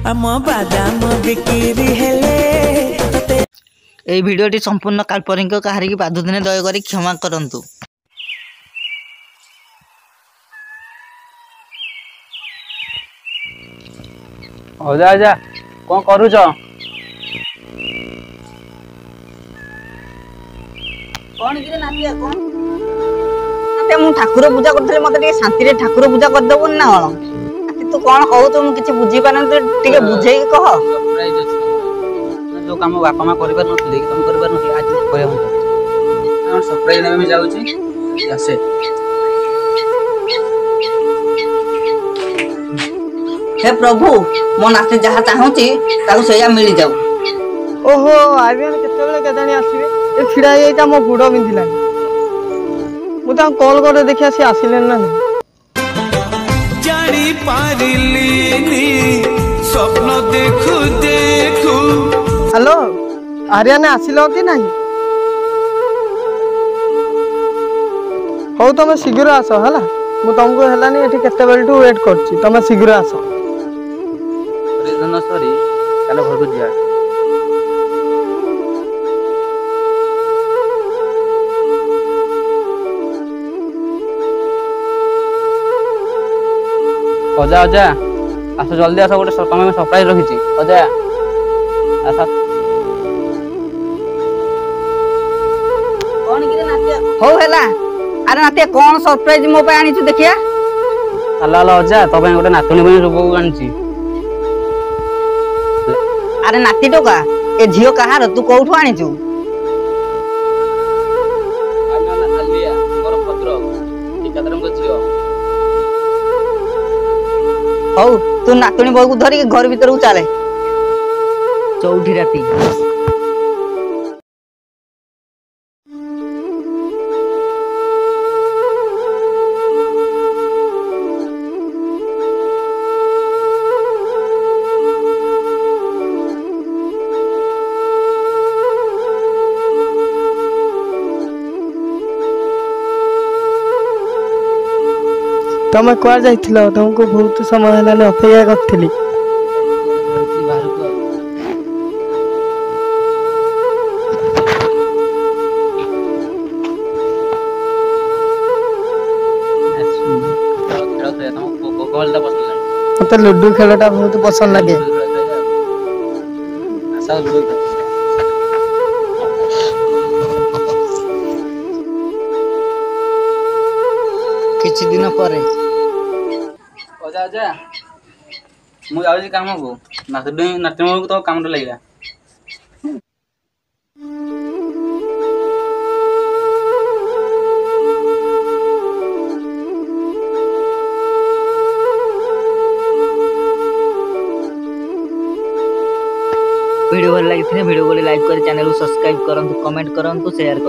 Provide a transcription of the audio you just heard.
आम बादाम बिक्री हेले এই ভিডিওটি সম্পূর্ণ কাল্পনিক কাহারিকি বাধু দিনে দয়াকরি ক্ষমা করন্তু। ଅଜା ଅଜା କଣ କରୁଛ? କଣ କିରେ ନାତିଆ କଣ? ନାତିଆ ମୁଁ ଠାକୁର ପୂଜା କରୁଥିଲି, ମତେ ଟିକେ ଶାନ୍ତିରେ ଠାକୁର ପୂଜା କରିଦବୁନି ନା କଣ? ତୁ କଣ କହୁଛୁ ମୁଁ କିଛି ବୁଝିପାରୁନି, ତୁ ଟିକେ ବୁଝେଇକି କହ। ସରପ୍ରାଇଜ ଅଛି ଯୋଉ କାମ ବାପା ମା କରିପାରୁନଥିଲେ କି ତମେ କରିପାରୁନଥିଲେ ଆଜି କରିବାକୁ ଯାଉଛି। ସରପ୍ରାଇଜ ନେବେ ମୁଁ ଯାଉଛି ଆସେ। हे प्रभु मो नाती जहाँ चाहूची ताकू सेया मिल जाऊ। ओहो आर्यन केतेबेले केदाणी आसीबे ए छिड़ा हेइता मो गुड़ बिंधिलानी मु ता कॉल करे देखिया से आसिलेन ना जानी पारिलिनी स्वप्न देखु देखु। हेलो आर्यन आसिलो कि नाही? हो तुम शीघ्र आस हला मु तुमको हेलानी एठी केतेबेल टू वेट करछि, तुम शीघ्र आस। धन सरी काले घर को जिया अजा अजा आस जल्दी आस गोटे तुम सरप्राइज रखी अजा आस। कौन किरे नातिया हो हेला? अरे नातिया कौन सरप्राइज मो पे आनी छु देखिया? हला हला अजा तो पे गोटे नातुनी बनी रोग आनी। अरे नाती टोका ए झियो कहार तू कोठु आनी छु? आलिया मोर पत्र ठिकादार को झियो। हो तू नातुनी बहु को धरी घर भीतर को चले। चौठी राती तुम कुआ जाइथिलो? तुमको बहुत समय हेलानी अपेक्षा करथिली। मते लूडो खेलटा बहुत पसंद लगे। किछि दिन परे अजा अजा मु जाउछी काम को नातुनी को तो काम लगिला। वीडियो भल लगी वीडियो को लाइक कर चैनल को सब्सक्राइब करंतु, कमेंट करंतु, शेयर करंतु।